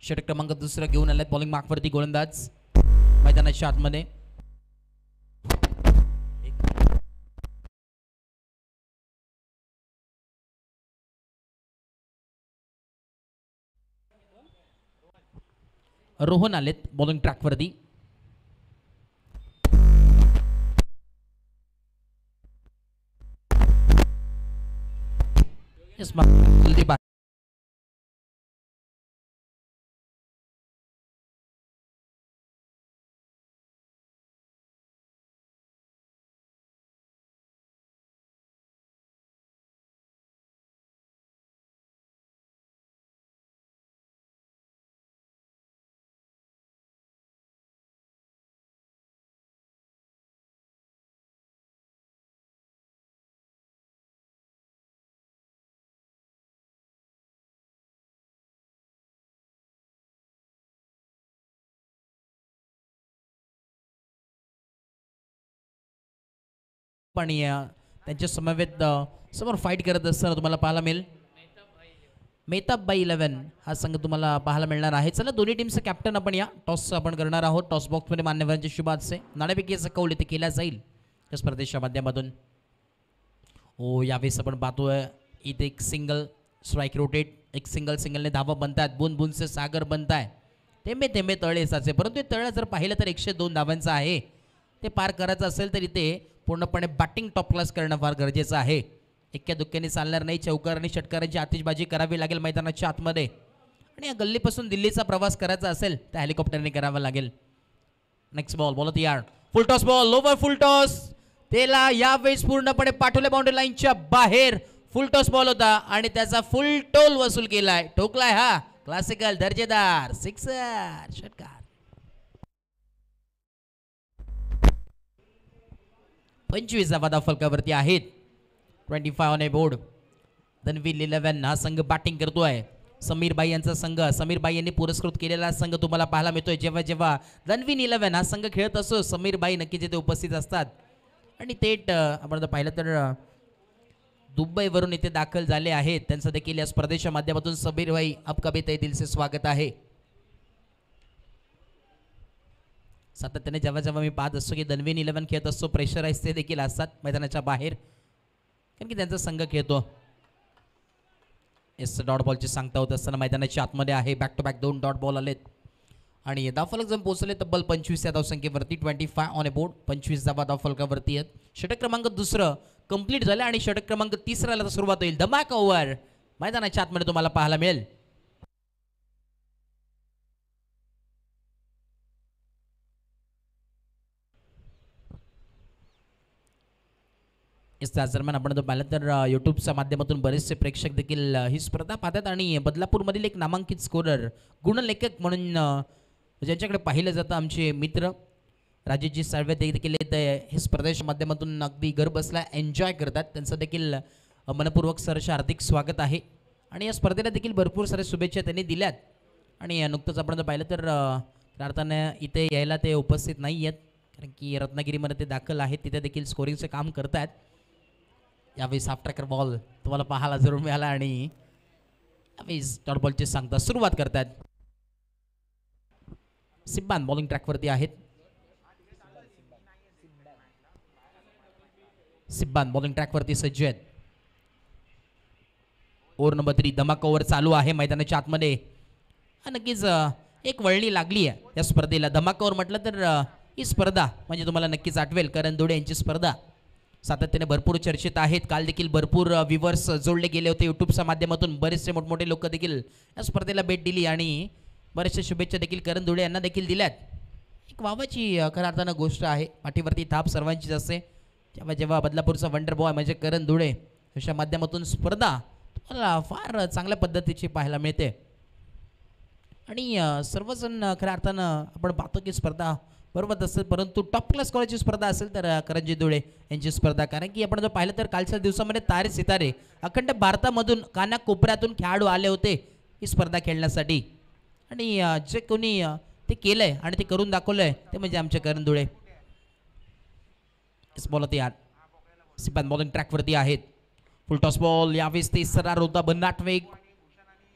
[SPEAKER 3] षटक क्रमांक दुसरं घेऊन आले बॉलिंग मार्कवरती गोलंदाज मैदानाच्या आतमध्ये. रोहन आलेत बॉलिंग ट्रॅकवरती. आणि त्यांच्या समवेत समोर फाईट करत असताना तुम्हाला पाहायला मिळेल मेहताबबाई 11 हा संघ तुम्हाला पाहायला मिळणार आहे. चला दोन्ही टीमचं कॅप्टन आपण या टॉस आपण करणार आहोत. टॉस बॉक्समध्ये मान्यवरांची शुभ असते. नाणेफेकी याचा कौल इथे केला जाईल या स्पर्धेच्या माध्यमातून. यावेळेस आपण पाहतोय इथे एक सिंगल स्ट्राईक रोटेट. एक सिंगलने धावा बनतात. बुन बुनचे सागर बनताय. थेंबे थेंबे तळे साचे. परंतु हे तळ जर पाहिलं तर 102 धावांचं आहे. ते पार करायचं असेल तर इथे पूर्णपणे बॅटिंग टॉप क्लास करणं फार गरजेचं आहे. एक्क्या दुक्क्याने चालणार नाही. चौकार आणि षटकारांची आतिषबाजी करावी लागेल मैदानाच्या आतमध्ये. आणि या गल्लीपासून दिल्लीचा प्रवास करायचा असेल तर हेलिकॉप्टरने करावा लागेल. नेक्स्ट बॉल बोलत यार फुल टॉस बॉल लोवर फुल टॉस. त्याला यावेळेस पूर्णपणे पाठवले बाउंड्री लाईनच्या बाहेर. फुल टॉस बॉल होता आणि त्याचा फुल टोल वसूल केलाय. ठोकलाय हा क्लासिकल दर्जेदार सिक्सर षटकार. 25 धावा फलकावरती आहेत. 25 ऑन ए बोर्ड. धनवीर 11 हा संघ बॅटिंग करतोय. समीर बाई यांचा संघ, समीर बाई यांनी पुरस्कृत केलेला संघ तुम्हाला पाहायला मिळतोय. जेव्हा जेव्हा रणवीर 11 हा संघ खेळत असतो समीर बाई नक्कीच इथे उपस्थित असतात. आणि थेट आपण जर पाहिलं तर दुबईवरून इथे दाखल झाले आहेत. त्यांचं देखील या स्पर्धेच्या माध्यमातून समीर भाई आपका भी तहे दिल से स्वागत आहे. सातत्याने जेव्हा जेव्हा मी पाहत असतो की धनवीर 11 खेळत असतो प्रेशराईज ते देखील असतात मैदानाच्या बाहेर, कारण की त्यांचा संघ खेळतो. एस डॉट बॉलची सांगता होत असताना मैदानाच्या आतमध्ये आहे. Back to back 2 dot ball आलेत आणि धावफलक जण पोहोचले तब्बल 25 या धावसंख्येवरती. 25 ऑन ए बोर्ड. 25 धावा धावफलकावरती आहेत. षटक क्रमांक 2 कंप्लीट झालं आणि षटक क्रमांक 3ला सुरुवात होईल. धमाका ओव्हर मैदानाच्या आतमध्ये तुम्हाला पाहायला मिळेल. त्याच दरम्यान आपण जर पाहिलं तर यूट्यूबच्या माध्यमातून बरेचसे प्रेक्षक देखील ही स्पर्धा पाहतात आणि बदलापूरमधील एक नामांकित स्कोरर गुणलेखक म्हणून ज्यांच्याकडे पाहिलं जातं आमचे मित्र राजेशजी साळवे ते देखील हे स्पर्धेच्या माध्यमातून अगदी घर बसला एन्जॉय करतात. त्यांचं देखील मनपूर्वक सरचे हार्दिक स्वागत आहे आणि या स्पर्धेला देखील भरपूर साऱ्या शुभेच्छा त्यांनी दिल्यात. आणि नुकतंच आपण जर पाहिलं तर प्रार्थना इथे यायला ते उपस्थित नाही आहेत कारण की रत्नागिरीमध्ये ते दाखल आहेत. तिथे देखील स्कोरिंगचे काम करत आहेत. यावेळेस हाफ ट्रॅकर बॉल तुम्हाला पाहायला जरूर मिळाला आणि यावेळेस डॉट बॉलची सांगता सुरुवात करतात. सिब्बान बॉलिंग ट्रॅकवरती आहेत. सिब्बान बॉलिंग ट्रॅकवरती सज्ज आहेत. ओव्हर नंबर 3 धमाका ओव्हर चालू आहे मैदानाच्या आतमध्ये. नक्कीच एक वळणी लागली आहे या स्पर्धेला. धमाका ओव्हर म्हटलं तर ही स्पर्धा म्हणजे तुम्हाला नक्कीच आठवेल करण धुळे यांची स्पर्धा सातत्याने भरपूर चर्चेत आहेत. काल देखील भरपूर व्ह्यूवर्स जोडले गेले होते यूट्यूबच्या माध्यमातून. बरेचसे मोठमोठे लोक देखील या स्पर्धेला भेट दिली आणि बरेचशा शुभेच्छा देखील करण धुळे यांना देखील दिल्यात. एक वावाची खऱ्या अर्थानं गोष्ट आहे. पाठीवरती थाप सर्वांचीच असते. जेव्हा जेव्हा बदलापूरचा वंडर बॉय म्हणजे करण धुळे अशा माध्यमातून स्पर्धा तुम्हाला फार चांगल्या पद्धतीची पाहायला मिळते आणि सर्वजण खऱ्या अर्थानं आपण पाहतो की स्पर्धा बरोबर असतात. परंतु टॉप क्लास कॉलेजची स्पर्धा असेल तर करणजी धुळे यांची स्पर्धा, कारण की आपण जर पाहिलं तर कालच्या दिवसामध्ये तारे सितारे अखंड भारतामधून कानाकोपऱ्यातून खेळाडू आले होते ही स्पर्धा खेळण्यासाठी आणि जे कोणी ते केलंय आणि ते करून दाखवलंय ते म्हणजे आमचे करण धुळे. बॉल यार सिपान बॉलिंग ट्रॅकवरती आहेत. फुल टॉस बॉल यावेळेस ते सरार होता. बनाट वेग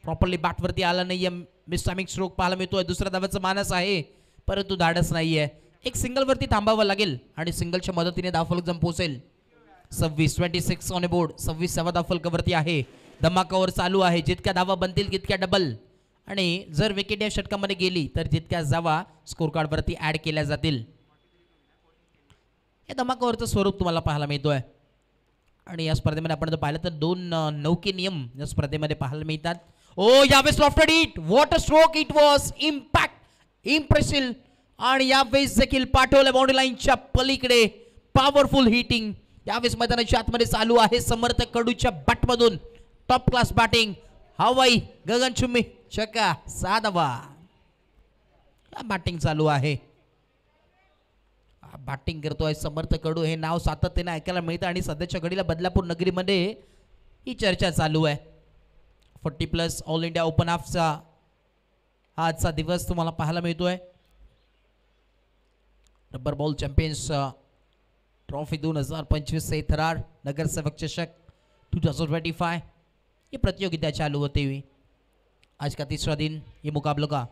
[SPEAKER 3] प्रॉपरली बॅटवरती आला नाहीये. मिसटायमिंग स्ट्रोक पाहायला मिळतोय. दुसऱ्या धावाचा मानस आहे परंतु धाडस नाहीये. एक सिंगलवरती थांबावं लागेल आणि सिंगलच्या मदतीने धावफलक जम पोहोचेल. 26 ऑन ए बोर्ड. 26 धावफलकावरती आहे. धमाकावर चालू आहे. जितक्या धावा बनतील तितक्या डबल आणि जर विकेट या षटकामध्ये गेली तर जितक्या धावा स्कोर कार्डवरती ऍड केल्या जातील. या धमाकावरचं स्वरूप तुम्हाला पाहायला मिळतोय आणि या स्पर्धेमध्ये आपण जर पाहिलं तर 2 नौके नियम या स्पर्धेमध्ये पाहायला मिळतात. ओ यावेळेस lofted it. What a stroke it was. Impact impressive आणि यावेळेस देखील पाठवलं बाउंड्री लाईनच्या पलीकडे. पॉवरफुल हिटिंग यावेळेस मैदानाच्या आतमध्ये चालू आहे. समर्थ कडूच्या बॅटमधून टॉप क्लास बॅटिंग. हवाई गगनचुंबी चक्का 6 धावा. बॅटिंग चालू आहे. बॅटिंग करतोय समर्थ कडू. हे नाव सातत्याने ऐकायला मिळतं आणि सध्याच्या घडीला बदलापूर नगरीमध्ये ही चर्चा चालू आहे. 40+ ऑल इंडिया ओपन हाफचा हा आजचा दिवस तुम्हाला पाहायला मिळतोय. रबर बॉल चॅम्पियन्स ट्रॉफी 2025 से थरार नगरसेवक चषक 2025 ये प्रतियोगिता चालू होती हुई. आज का तीसरा दिन ये मुकाबलों का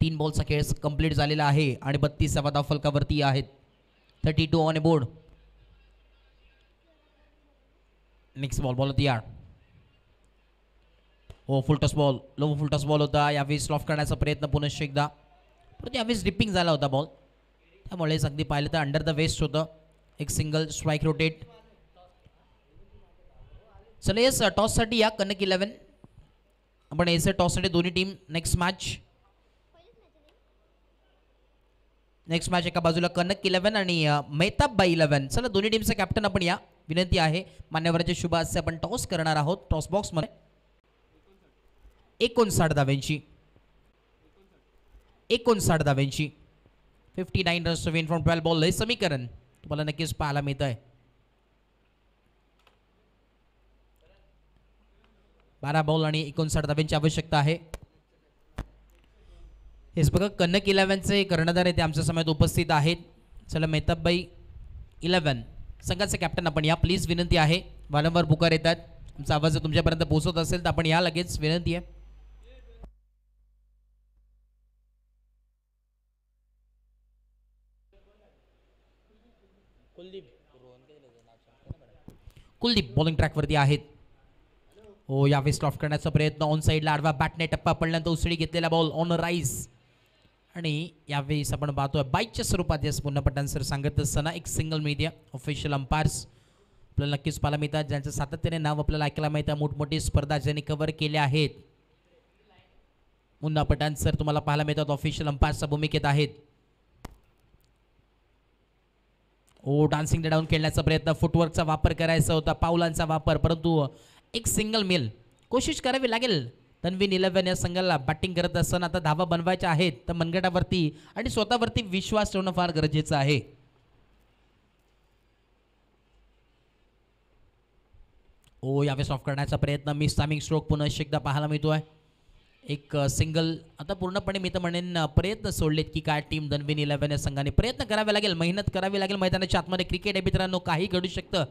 [SPEAKER 3] 3 बॉलचा खेळ कंप्लीट झालेला आहे आणि 32 धावफलकावरती आहेत. 32 on A board. Next ball ball होती यार. हो फुल टॉस बॉल. लो फुल टॉस बॉल होता. यावेळेस लॉफ करण्याचा प्रयत्न पुनश्च एकदा परंतु यावेळेस डिपिंग झाला होता बॉल. त्यामुळे अगदी पाहिलं तर अंडर द वेस्ट होतं. एक सिंगल स्ट्राईक रोटेट. चला येस टॉससाठी या कनक 11 आपण याचे टॉससाठी दोन्ही टीम नेक्स्ट मॅच एका बाजूला कनक 11 आणि मेहताब बाई 11. चला दोन्ही टीमचे कॅप्टन आपण या. विनंती आहे मान्यवरांच्या शुभ हस्ते आपण टॉस करणार आहोत. टॉस बॉक्स मध्ये 59 धाव्यांची 59 धाव्यांची 59 runs to win from 12 ball. हे समीकरण तुम्हाला नक्कीच पाहायला मिळत आहे. 12 बॉल आणि 59 धाब्यांची आवश्यकता आहे. हेच बघा कनक 11चे कर्णधार आहे ते आमच्या समोर उपस्थित आहेत. चला मेहताबबाई 11 संघाचे कॅप्टन आपण या प्लीज, विनंती आहे. वारंवार पुकार येतात, तुमचा आवाज जर तुमच्यापर्यंत पोहोचत असेल तर आपण या लगेच, विनंती आहे. कुलदीप बॉलिंग ट्रॅकवरती आहेत. हो यावेळेस स्टॉप करण्याचा प्रयत्न, ऑन साईडला आडवा बॅटने टप्पा पडल्यानंतर उसळी घेतलेला बॉल ऑन राईज. आणि यावेळेस आपण पाहतोय बाईकच्या स्वरूपात यास पुन्हा पटान सर सांगत असताना एक सिंगल मीडिया ऑफिशियल अंपायर्स आपल्याला नक्कीच पाहायला मिळतात, ज्यांचं सातत्याने नाव आपल्याला ऐकायला मिळतं. मोठमोठी स्पर्धा ज्यांनी कव्हर केल्या आहेत. मुन्ना पठाण सर तुम्हाला पाहायला मिळतात ऑफिशियल अंपायर्सच्या भूमिकेत आहेत. ओ डान्सिंग डाऊन खेळण्याचा प्रयत्न, फुटवर्कचा वापर करायचा होता, पावलांचा वापर, परंतु एक सिंगल मिल कोशिश करावी लागेल. तन्वीन 11 या संघाला बॅटिंग करत असताना आता धावा बनवायच्या आहेत, तर मनगटावरती आणि स्वतःवरती विश्वास ठेवणं फार गरजेचं आहे. ओ यावेळेस ऑफ करण्याचा प्रयत्न, मिस टायमिंग स्ट्रोक पुन्हा एकदा पाहायला मिळतोय. एक सिंगल आता पूर्णपणे मी तर म्हणेन प्रयत्न सोडलेत की काय टीम तन्वीन 11 या संघाने प्रयत्न करावे लागेल, मेहनत करावी लागेल मैदानाच्या आतमध्ये. क्रिकेट आहे मित्रांनो, काही घडू शकतं.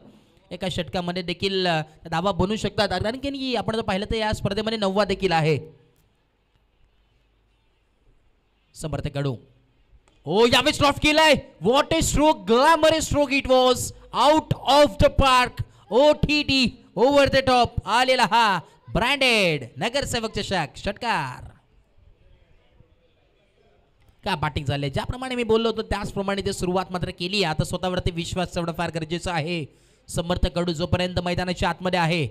[SPEAKER 3] एका षटकामध्ये देखील धावा बनवू शकतात, कारण की आपण जर पाहिलं तर या स्पर्धेमध्ये 9वा देखील आहे. समर्थ कडू ओ यावेळेस ड्रॉप केलाय. What A stroke, glamorous stroke it was, out of the park. OTT over the top आलेला हा ब्रँडेड नगरसेवक चषक षटकार. का बॅटिंग झाले, ज्याप्रमाणे मी बोललो होतो त्याचप्रमाणे ते सुरुवात मात्र केली. आता स्वतःवरती विश्वास ठेवणं फार गरजेचं आहे. समर्थ कडू जोपर्यंत मैदानाच्या आतमध्ये आहे.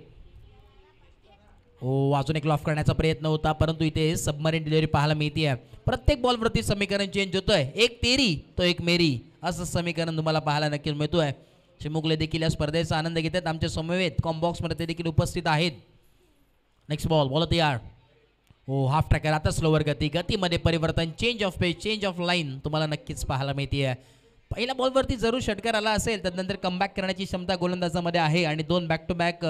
[SPEAKER 3] हो अजून एक लॉफ करण्याचा प्रयत्न होता, परंतु इथे सबमरीन डिलिव्हरी पाहायला मिळते. प्रत्येक बॉलवरती समीकरण चेंज होतोय, एक तेरी तो एक मेरी असं समीकरण तुम्हाला पाहायला नक्कीच मिळतोय. चिमुकले देखील या स्पर्धेचा आनंद घेतात. आमच्या समवेत कॉम्बॉक्समध्ये ते देखील उपस्थित आहेत. नेक्स्ट बॉल बॉल तयार. हो हाफ ट्रॅकर आता स्लोवर गती, गतीमध्ये परिवर्तन, change of pace, change of line तुम्हाला नक्कीच पाहायला मिळते. पहिल्या बॉलवरती जरूर षटकार आला असेल तर नंतर कमबॅक करण्याची क्षमता गोलंदाजामध्ये आहे आणि 2 back to back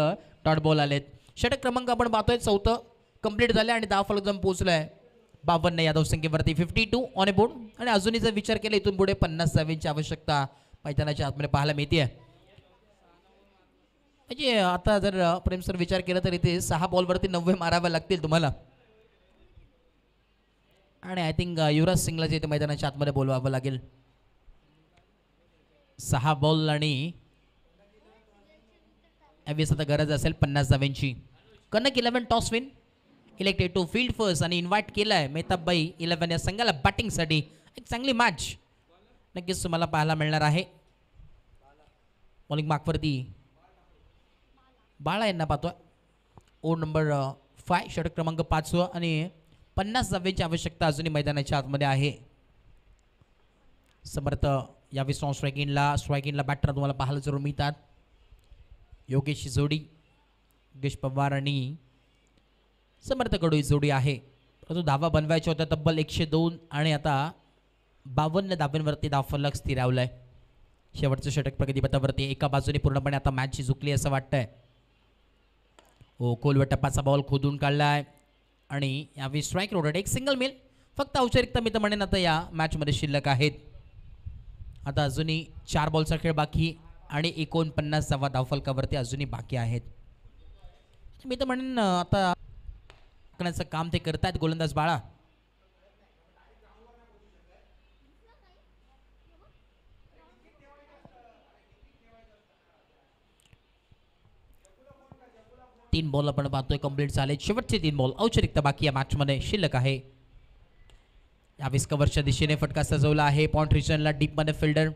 [SPEAKER 3] dot ball आलेत. षटक क्रमांक आपण पाहतोय 4 कंप्लीट झाले आणि 10 फलक जम पोहोचलाय 52 यादव संख्येवरती, 52 ऑन ए बोर्ड. आणि अजूनही जर विचार केला इथून पुढे 50 धावांची आवश्यकता मैदानाच्या आतमध्ये पाहायला मिळते. म्हणजे आता जर प्रेम सर विचार केला तर इथे 6 बॉलवरती 90 माराव्या लागतील तुम्हाला. आणि आय थिंक युवराज सिंगला जे इथे मैदानाच्या आतमध्ये बोलवावं लागेल. 6 बॉल आणि यावेळेस आता गरज असेल 50 धावांची. Kanak 11 toss win elected to field first आणि इन्व्हाइट केलाय मेहताबबाई 11 या संघाला बॅटिंगसाठी. एक चांगली मॅच नक्कीच तुम्हाला पाहायला मिळणार आहे. बॉलिंग मार्कवरती बाळा यांना पाहतोय. ओड नंबर 5 षटक क्रमांक 5 आणि 50 धावांची आवश्यकता अजूनही मैदानाच्या आतमध्ये आहे. समर्थ यावेळी स्ट्रायकिंगला बॅटर तुम्हाला पाहायला जरूर मिळतात. योगेश जोडी, योगेश पवार आणि समर्थ कडू ही जोडी आहे. परंतु धावा बनवायच्या होत्या तब्बल 102 आणि आता 52 धावांवरती धावफलक स्थिरावलाय. शेवटचं षटक प्रगतीपथावरती एका बाजूने पूर्णपणे आता मॅच झुकली असं वाटतंय. हो खोलवर टप्पाचा बॉल खोदून काढलाय आणि यावेळी स्ट्राईक रोटेड, एक सिंगल मिल. फक्त औपचारिकता मी तर म्हणेन आता या मॅचमध्ये शिल्लक आहेत. आता अजूनही 4 बॉलचा खेळ बाकी आणि 49 धावा धावफलकावरती अजूनही बाकी आहेत. मी तर म्हणेन आता करण्याचं काम ते करतायत गोलंदाज बाळा. तीन बॉल आपण पाहतोय कंप्लीट झाले. शेवटचे 3 बॉल औपचारिकता बाकी या मॅचमध्ये शिल्लक आहे. यावेळेस कव्हरच्या दिशेने फटका सजवला आहे. पॉइंट रिजनला डीपमध्ये फिल्डर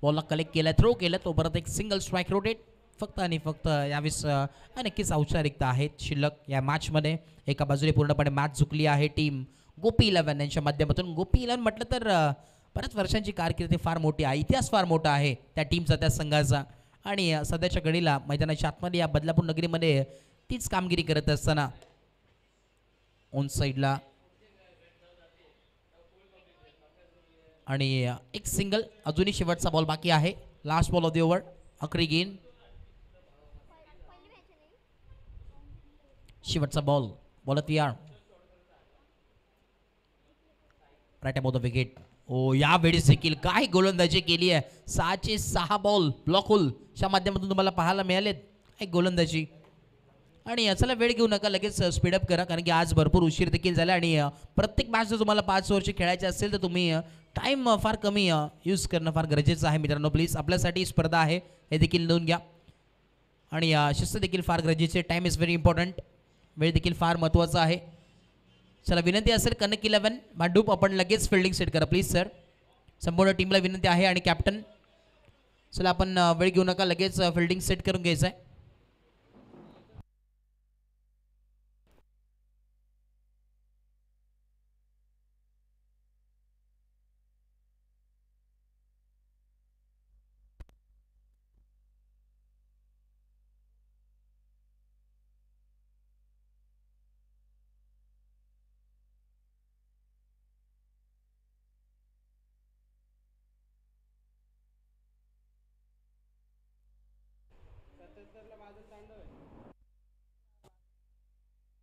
[SPEAKER 3] बॉलला कलेक्ट केला, थ्रो केला, तो परत एक सिंगल स्ट्राईक रोटेट. फक्त आणि फक्त यावेळेस नक्कीच औपचारिकता आहेत शिल्लक या मॅचमध्ये. एका बाजूने पूर्णपणे मॅच झुकली आहे टीम गोपी 11 यांच्या माध्यमातून. गोपी 11 म्हटलं तर बऱ्याच वर्षांची कारकीर्द फार मोठी आहे, इतिहास फार मोठा आहे त्या टीमचा, त्या संघाचा. आणि सध्याच्या घडीला मैदानाच्या आतमध्ये या बदलापूर नगरीमध्ये तीच कामगिरी करत असताना ऑन साईडला आणि एक सिंगल, अजूनही शेवटचा बॉल बाकी आहे. Last ball of the over. आखरी गेंद. शेवटचा बॉल. बॉल तयार. Right about the wicket. ओ या वेळेस देखील काय गोलंदाजी केली आहे. 6चे 6 बॉल ब्लॉक होलच्या माध्यमातून तुम्हाला पाहायला मिळालेत. काय गोलंदाजी. आणि चला वेळ घेऊ नका, लगेच स्पीडअप करा कारण की आज भरपूर उशीर देखील झाला आणि प्रत्येक मॅच जर तुम्हाला 5 ओव्हरची खेळायची असेल तर तुम्ही टाईम फार कमी यूज करणं फार गरजेचं आहे मित्रांनो. प्लीज आपल्यासाठी स्पर्धा आहे हे देखील नोंद घ्या. आणि शिस्त देखील फार गरजेची आहे. Time is very important. वेळ देखील फार महत्त्वाचा आहे. चला विनंती असेल कनक 11 भांडूप आपण लगेच फिल्डिंग सेट करा प्लीज सर. संपूर्ण टीमला विनंती आहे आणि कॅप्टन चला आपण वेळ घेऊ नका, लगेच फिल्डिंग सेट करून घ्यायचं आहे.